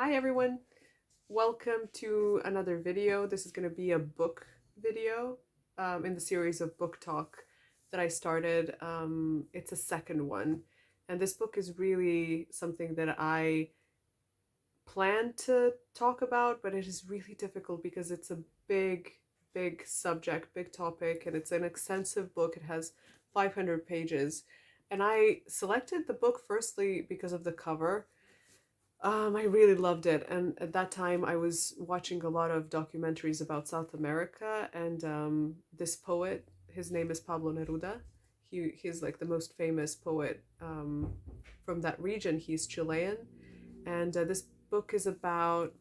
Hi everyone, welcome to another video. This is going to be a book video in the series of Book Talk that I started. It's a second one, and this book is really something that I plan to talk about, but it is really difficult because it's a big subject, big topic, and it's an extensive book. It has 500 pages, and I selected the book firstly because of the cover. I really loved it, and at that time I was watching a lot of documentaries about South America, and this poet, his name is Pablo Neruda. He's like the most famous poet from that region. He's Chilean, and this book is about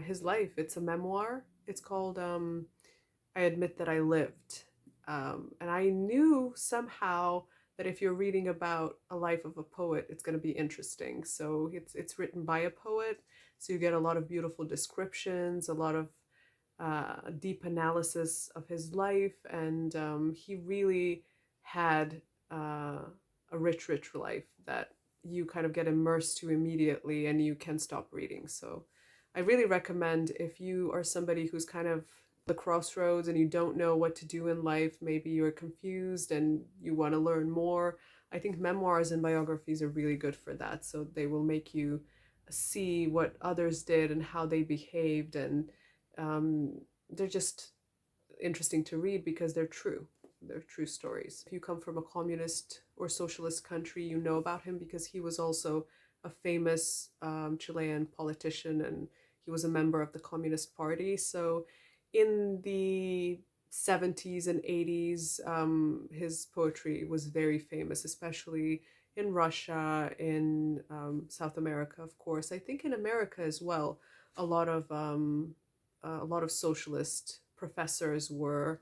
his life. It's a memoir. It's called I Admit That I Lived. And I knew somehow that if you're reading about a life of a poet, it's going to be interesting. So it's written by a poet, so you get a lot of beautiful descriptions, a lot of deep analysis of his life, and he really had a rich life that you kind of get immersed to immediately, and you can stop reading. So I really recommend, if you are somebody who's kind of the crossroads and you don't know what to do in life, maybe you're confused and you want to learn more, I think memoirs and biographies are really good for that. So they will make you see what others did and how they behaved, and they're just interesting to read because they're true. They're true stories. If you come from a communist or socialist country, you know about him because he was also a famous Chilean politician, and he was a member of the Communist Party. So in the 70s and 80s, his poetry was very famous, especially in Russia, in South America, of course. I think in America as well, a lot of socialist professors were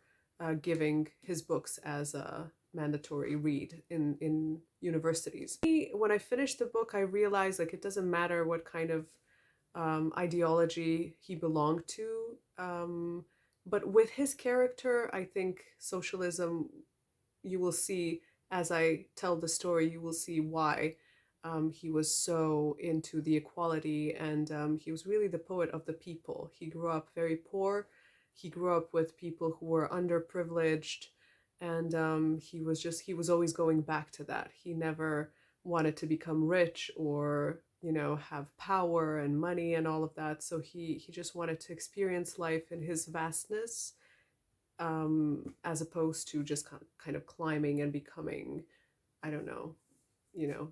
giving his books as a mandatory read in universities. When I finished the book, I realized like it doesn't matter what kind of ideology he belonged to. But with his character, I think socialism, you will see as I tell the story, you will see why he was so into the equality, and he was really the poet of the people. He grew up very poor. He grew up with people who were underprivileged, and he was always going back to that. He never wanted to become rich or have power and money and all of that. So he just wanted to experience life in his vastness, as opposed to just kind of climbing and becoming, I don't know,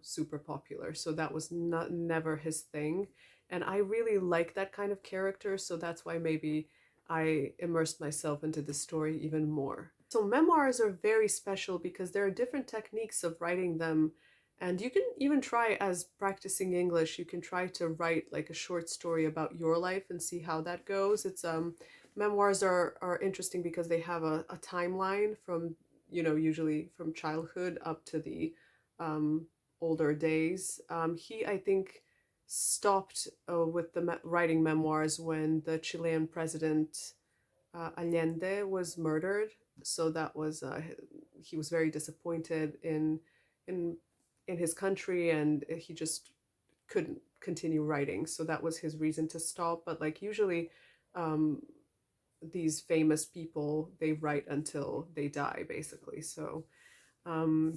super popular. So that was never his thing. And I really like that kind of character. So that's why maybe I immersed myself into the story even more. So memoirs are very special because there are different techniques of writing them. And you can even try, as practicing English, you can try to write like a short story about your life and see how that goes. It's memoirs are interesting because they have a timeline from, usually from childhood up to the older days. He, I think, stopped with the writing memoirs when the Chilean president Allende was murdered. So that was he was very disappointed in in his country, and he just couldn't continue writing. So that was his reason to stop. But like usually, these famous people, they write until they die, basically. So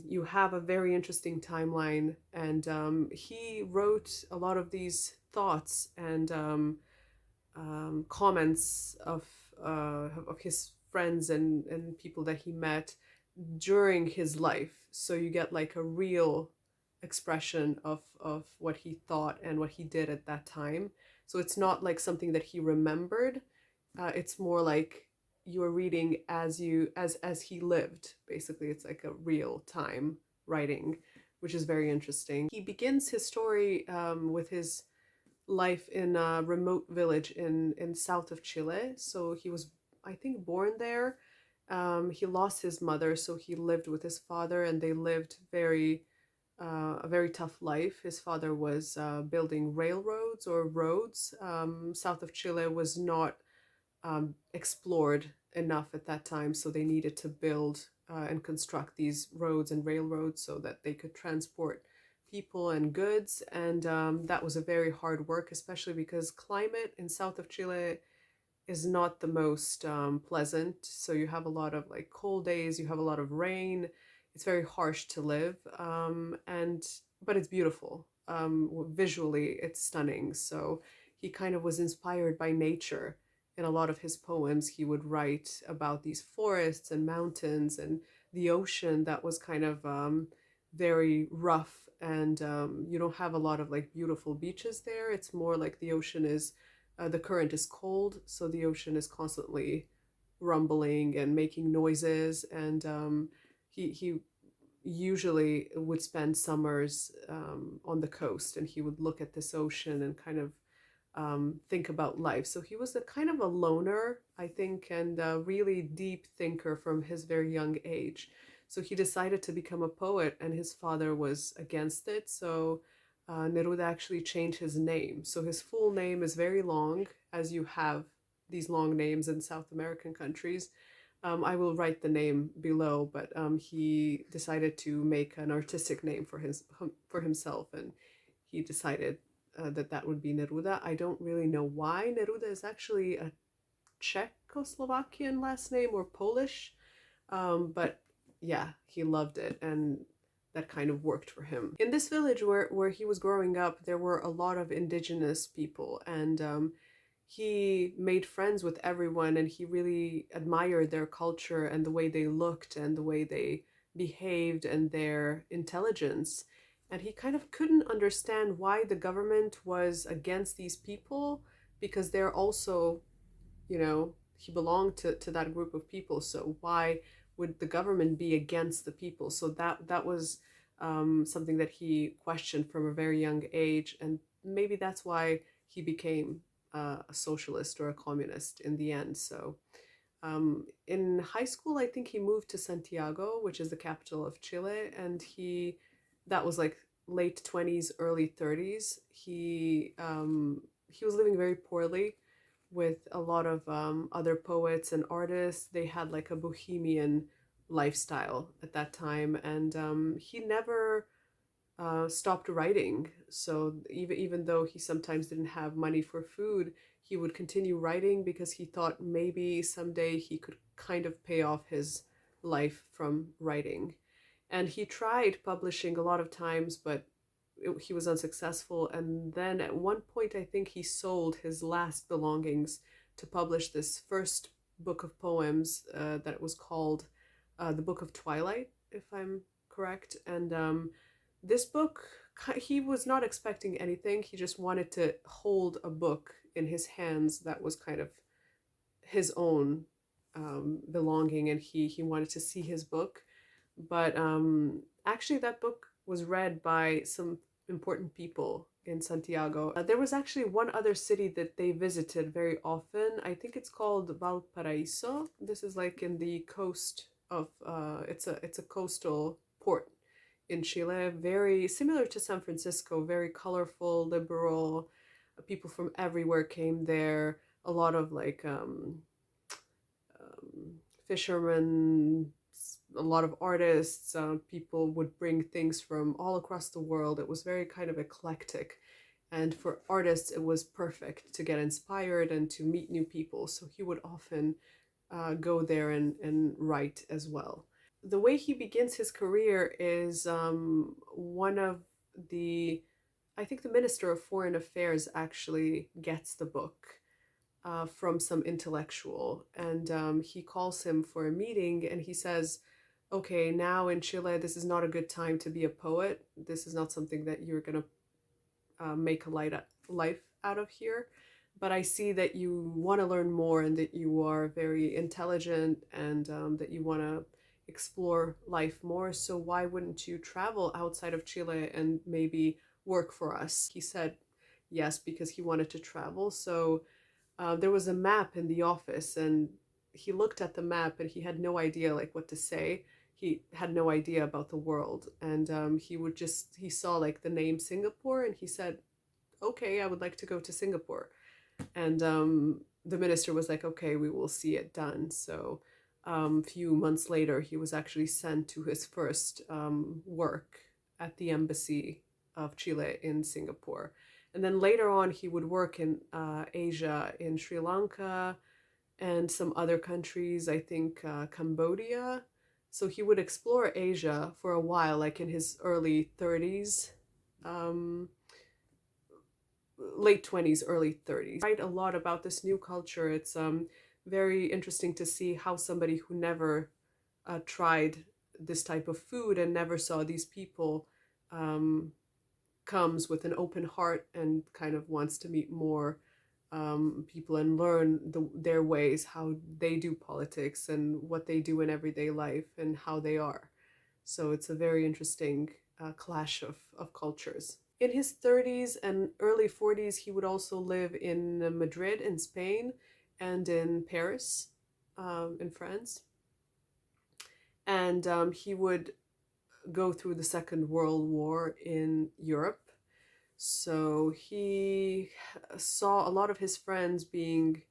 you have a very interesting timeline, and he wrote a lot of these thoughts and comments of his friends and people that he met during his life. So you get like a real expression of what he thought and what he did at that time. So it's not like something that he remembered. It's more like you're reading as he lived. Basically, it's like a real time writing, which is very interesting. He begins his story with his life in a remote village in south of Chile. So he was, I think, born there. He lost his mother, so he lived with his father, and they lived a very tough life. His father was building railroads or roads. South of Chile was not explored enough at that time, so they needed to build and construct these roads and railroads so that they could transport people and goods, and that was a very hard work, especially because climate in south of Chile is not the most pleasant. So you have a lot of like cold days, you have a lot of rain. It's very harsh to live, and but it's beautiful. Visually, it's stunning. So he kind of was inspired by nature. In a lot of his poems, he would write about these forests and mountains and the ocean that was kind of very rough, and you don't have a lot of like beautiful beaches there. It's more like the ocean is the current is cold, so the ocean is constantly rumbling and making noises. And he usually would spend summers on the coast, and he would look at this ocean and kind of think about life. So he was a kind of a loner, I think, and a really deep thinker from his very young age. So he decided to become a poet, and his father was against it. So Neruda actually changed his name. So his full name is very long, as you have these long names in South American countries. I will write the name below, but he decided to make an artistic name for himself, and he decided that that would be Neruda. I don't really know why. Neruda is actually a Czechoslovakian last name or Polish, but yeah, he loved it, and that kind of worked for him. In this village where he was growing up, there were a lot of indigenous people, and he made friends with everyone, and he really admired their culture and the way they looked and the way they behaved and their intelligence. And he kind of couldn't understand why the government was against these people, because they're also, you know, he belonged to that group of people. So why would the government be against the people? So that was something that he questioned from a very young age, and maybe that's why he became a socialist or a communist in the end. So in high school, I think he moved to Santiago, which is the capital of Chile, and that was like late 20s, early 30s. He was living very poorly with a lot of other poets and artists. They had like a bohemian lifestyle at that time, and he never stopped writing. So even though he sometimes didn't have money for food, he would continue writing because he thought maybe someday he could kind of pay off his life from writing. And he tried publishing a lot of times, but he was unsuccessful. And then at one point, I think he sold his last belongings to publish this first book of poems that was called The Book of Twilight, if I'm correct. And this book, he was not expecting anything. He just wanted to hold a book in his hands that was kind of his own belonging, and he wanted to see his book. But actually, that book was read by some important people in Santiago. There was actually one other city that they visited very often. I think it's called Valparaiso. This is like in the coast of it's a coastal port in Chile, very similar to San Francisco, very colorful, liberal. People from everywhere came there. A lot of like fishermen, a lot of artists, people would bring things from all across the world. It was very kind of eclectic. And for artists, it was perfect to get inspired and to meet new people. So he would often go there and write as well. The way he begins his career is one of the, I think the Minister of Foreign Affairs actually gets the book from some intellectual, and he calls him for a meeting, and he says, okay, now in Chile, this is not a good time to be a poet. This is not something that you're going to make a life out of here. But I see that you want to learn more and that you are very intelligent, and that you want to explore life more. So why wouldn't you travel outside of Chile and maybe work for us? He said yes, because he wanted to travel. So there was a map in the office, and he looked at the map and he had no idea like what to say. He had no idea about the world, and he saw like the name Singapore, and he said, okay, I would like to go to Singapore. And the minister was like, okay, we will see it done. So a few months later, he was actually sent to his first work at the embassy of Chile in Singapore. And then later on, he would work in Asia, in Sri Lanka and some other countries, I think Cambodia. So he would explore Asia for a while, like in his early 30s, um, late 20s, early 30s. Write a lot about this new culture. It's very interesting to see how somebody who never tried this type of food and never saw these people um, comes with an open heart and kind of wants to meet more people and learn their ways, how they do politics and what they do in everyday life and how they are. So it's a very interesting clash of cultures. In his 30s and early 40s, he would also live in Madrid in Spain and in Paris in France. And he would go through the Second World War in Europe. So he saw a lot of his friends being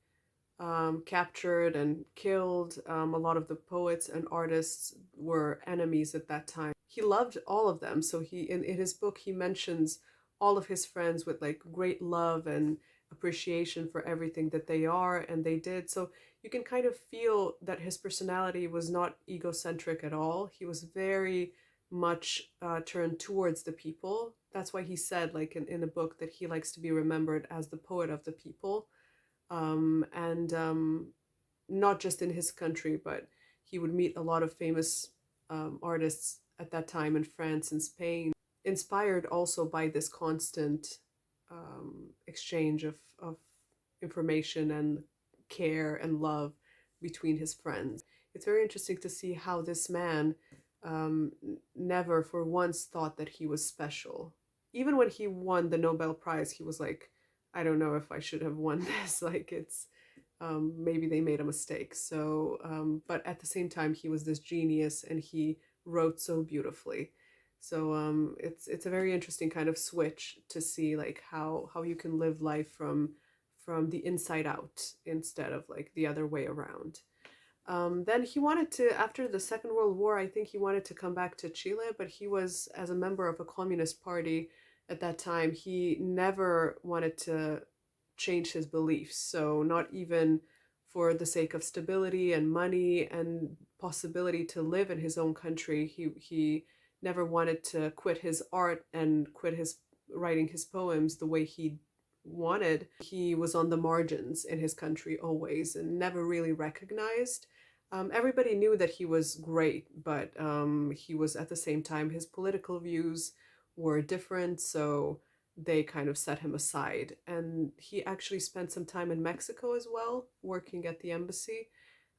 captured and killed. A lot of the poets and artists were enemies at that time. He loved all of them. So he in his book he mentions all of his friends with like great love and appreciation for everything that they are and they did. So you can kind of feel that his personality was not egocentric at all. He was very much turned towards the people. That's why he said, like in the book, that he likes to be remembered as the poet of the people. And not just in his country, but he would meet a lot of famous artists at that time in France and Spain, inspired also by this constant exchange of information and care and love between his friends. It's very interesting to see how this man never for once thought that he was special. Even when he won the Nobel Prize, he was like, I don't know if I should have won this. Like it's maybe they made a mistake. So, but at the same time, he was this genius and he wrote so beautifully. So it's a very interesting kind of switch to see like how you can live life from the inside out instead of like the other way around. Then he wanted to, after the Second World War, I think he wanted to come back to Chile, but he was, as a member of a communist party at that time, he never wanted to change his beliefs. So not even for the sake of stability and money and possibility to live in his own country, he never wanted to quit his art and quit his writing his poems the way he wanted. He was on the margins in his country always and never really recognized. Everybody knew that he was great, but he was at the same time, his political views were different, so they kind of set him aside. And he actually spent some time in Mexico as well, working at the embassy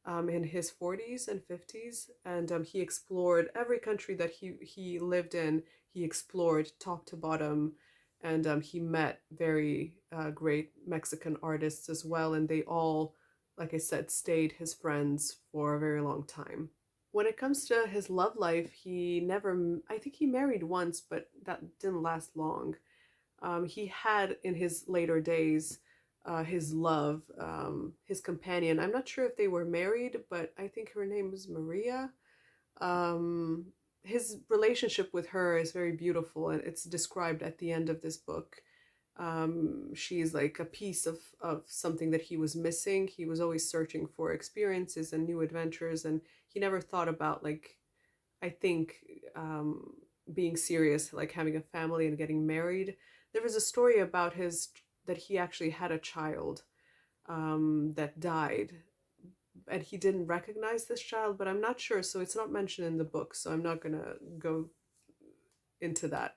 in his 40s and 50s. And he explored every country that he lived in. He explored top to bottom. And he met very great Mexican artists as well. And they all, like I said, stayed his friends for a very long time. When it comes to his love life, he never, I think he married once, but that didn't last long. He had in his later days his love, his companion. I'm not sure if they were married, but I think her name was Maria. Um, his relationship with her is very beautiful, and it's described at the end of this book. She's like a piece of something that he was missing. He was always searching for experiences and new adventures, and he never thought about, like, I think, being serious, like having a family and getting married. There was a story about that he actually had a child that died, and he didn't recognize this child, but I'm not sure, so it's not mentioned in the book, so I'm not gonna go into that.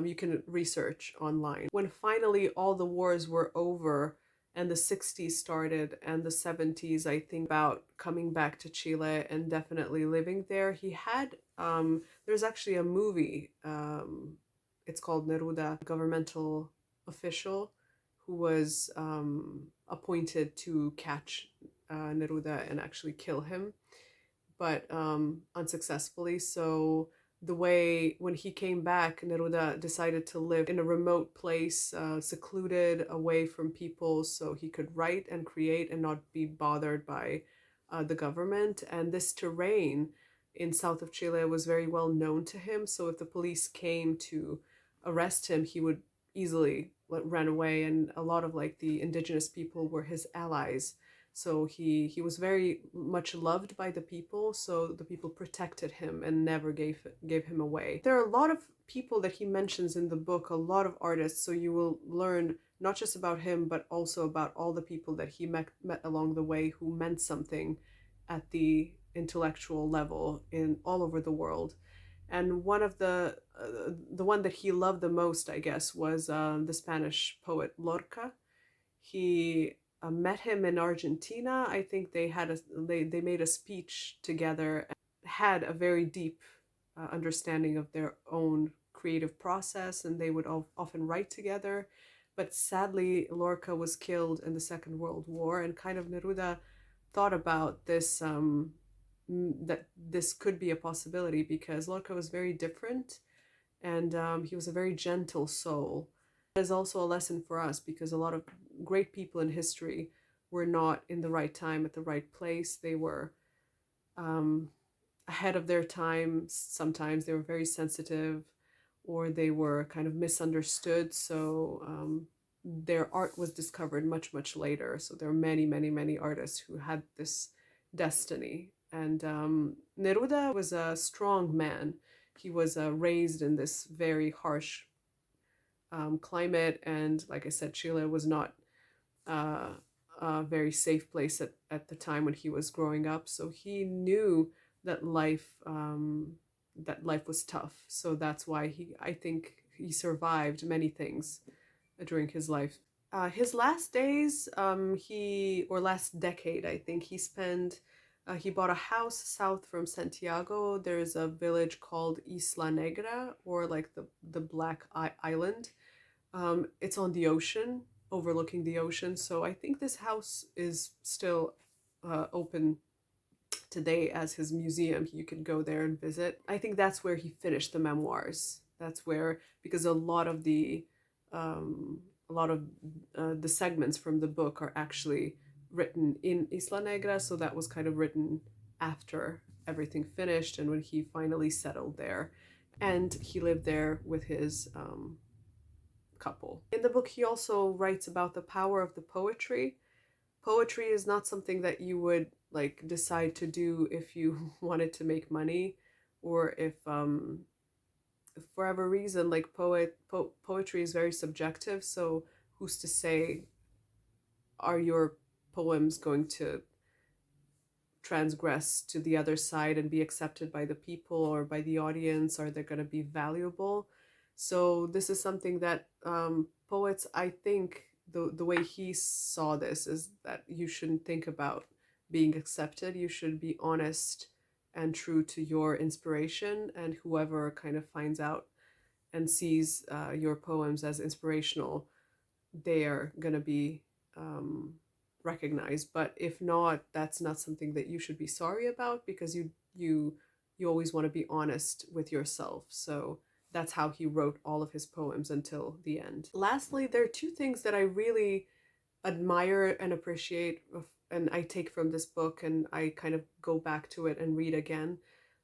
You can research online. When finally all the wars were over and the 60s started and the 70s, I think about coming back to Chile and definitely living there. He had, there's actually a movie, it's called Neruda, governmental official who was appointed to catch Neruda and actually kill him, but unsuccessfully. So the way when he came back, Neruda decided to live in a remote place, secluded away from people, so he could write and create and not be bothered by the government. And this terrain in south of Chile was very well known to him. So if the police came to arrest him, he would easily run away, and a lot of like the indigenous people were his allies. So he was very much loved by the people, so the people protected him and never gave him away. There are a lot of people that he mentions in the book, a lot of artists, so you will learn not just about him but also about all the people that he met along the way who meant something at the intellectual level in all over the world. And one of the one that he loved the most, I guess, was the Spanish poet Lorca. He met him in Argentina. I think they made a speech together, and had a very deep understanding of their own creative process, and they would often write together. But sadly, Lorca was killed in the Second World War, and kind of Neruda thought about this, that this could be a possibility, because Lorca was very different, and he was a very gentle soul. It is also a lesson for us, because a lot of great people in history were not in the right time at the right place. They were ahead of their time. Sometimes they were very sensitive, or they were kind of misunderstood. So their art was discovered much, much later. So there are many, many, many artists who had this destiny. And Neruda was a strong man. He was raised in this very harsh climate, and like I said, Chile was not a very safe place at the time when he was growing up. So he knew that life was tough. So that's why I think he survived many things during his life. His last days, or last decade, I think he spent. He bought a house south from Santiago. There's a village called Isla Negra, or like the Black Island. It's on the ocean, overlooking the ocean. So I think this house is still open today as his museum. You can go there and visit. I think that's where he finished the memoirs. That's where, because a lot of the segments from the book are actually written in Isla Negra. So that was kind of written after everything finished and when he finally settled there. And he lived there with his couple. In the book, he also writes about the power of the poetry. Poetry is not something that you would like decide to do if you wanted to make money, or if for whatever reason, like poetry is very subjective. So who's to say, are your poems going to transgress to the other side and be accepted by the people or by the audience? Are they going to be valuable? So this is something that poets, I think, the way he saw this is that you shouldn't think about being accepted. You should be honest and true to your inspiration, and whoever kind of finds out and sees your poems as inspirational, they are going to be recognized. But if not, that's not something that you should be sorry about, because you always want to be honest with yourself. So that's how he wrote all of his poems until the end. Lastly, there are two things that I really admire and appreciate, and I take from this book, and I kind of go back to it and read again.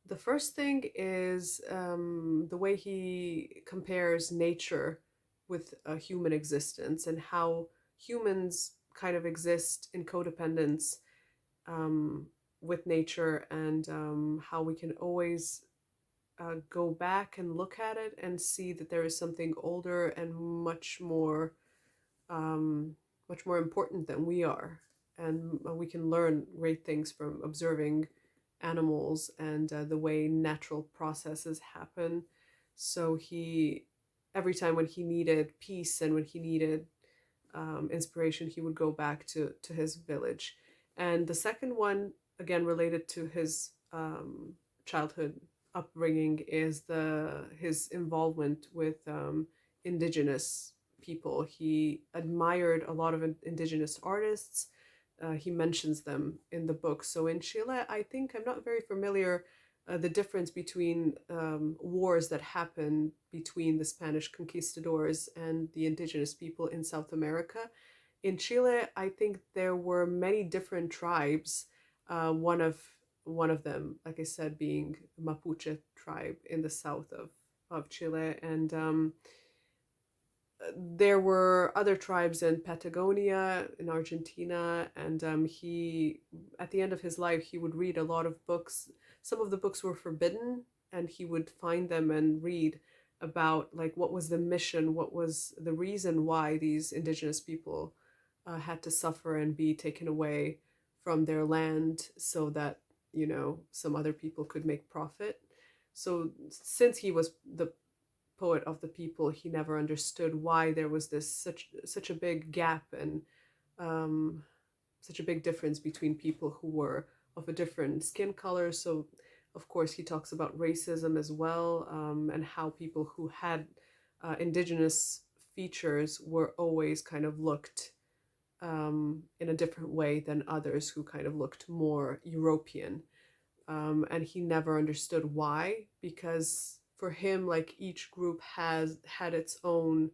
The first thing is the way he compares nature with a human existence, and how humans kind of exist in codependence with nature, and how we can always go back and look at it and see that there is something older and much more important than we are, and we can learn great things from observing animals and the way natural processes happen. So every time when he needed peace and when he needed inspiration, he would go back to his village. And the second one, again related to his childhood upbringing, is his involvement with indigenous people. He admired a lot of indigenous artists. He mentions them in the book. So in Chile, I think, I'm not very familiar the difference between wars that happen between the Spanish conquistadors and the indigenous people in South America. In Chile, I think there were many different tribes. One of them, like I said, being Mapuche tribe in the south of Chile, and there were other tribes in Patagonia, in Argentina, and he, at the end of his life, he would read a lot of books. Some of the books were forbidden, and he would find them and read about like what was the mission, what was the reason why these indigenous people had to suffer and be taken away from their land so that, you know, some other people could make profit. So since he was the poet of the people, he never understood why there was this such a big gap and um, such a big difference between people who were of a different skin color. So, of course, he talks about racism as well, and how people who had indigenous features were always kind of looked in a different way than others who kind of looked more European. And he never understood why, because for him, like, each group has had its own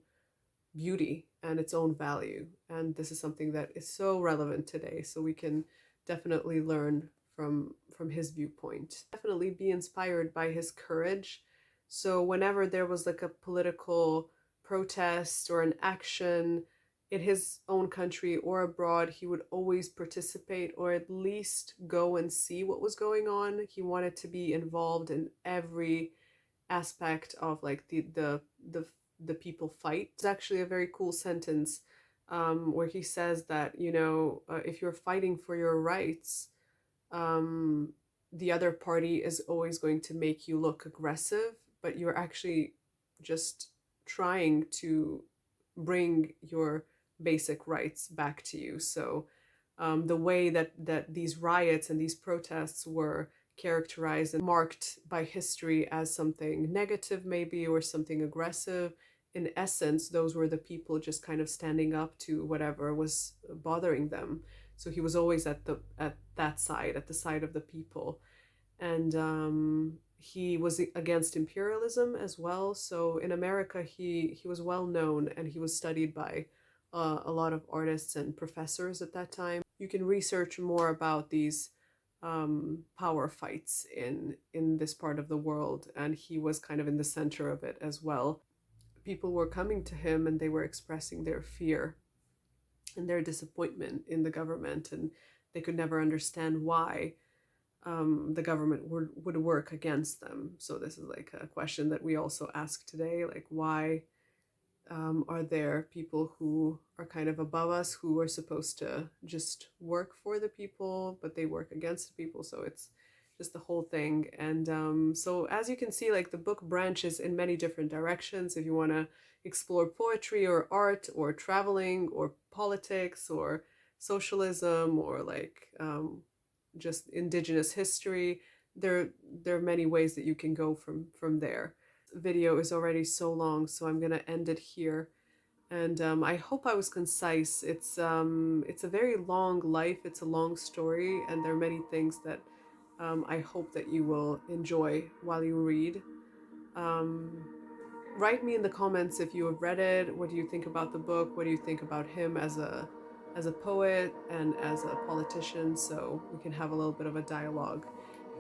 beauty and its own value, and this is something that is so relevant today, so we can definitely learn from his viewpoint, definitely be inspired by his courage. So whenever there was like a political protest or an action in his own country or abroad, he would always participate or at least go and see what was going on. He wanted to be involved in every aspect of like the people fight. It's actually a very cool sentence where he says that, you know, if you're fighting for your rights, the other party is always going to make you look aggressive, but you're actually just trying to bring your basic rights back to you. So the way that these riots and these protests were characterized and marked by history as something negative maybe or something aggressive, in essence those were the people just kind of standing up to whatever was bothering them. So he was always at that side, at the side of the people. And he was against imperialism as well. So in America, he was well known, and he was studied by a lot of artists and professors at that time. You can research more about these power fights in this part of the world, and he was kind of in the center of it as well. People were coming to him and they were expressing their fear and their disappointment in the government, and they could never understand why the government would work against them. So this is like a question that we also ask today, like why are there people who are kind of above us, who are supposed to just work for the people, but they work against the people? So it's just the whole thing. And so as you can see, like the book branches in many different directions. If you want to explore poetry or art or traveling or politics or socialism or like just indigenous history, there are many ways that you can go from there. Video is already so long, so I'm gonna end it here. And I hope I was concise. It's a very long life. It's a long story, and there are many things that I hope that you will enjoy while you read. Um, Write me in the comments if you have read it. What do you think about the book? What do you think about him as a poet and as a politician? So we can have a little bit of a dialogue.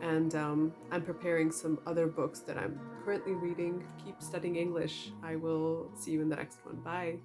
And I'm preparing some other books that I'm currently reading. Keep studying English. I will see you in the next one. Bye.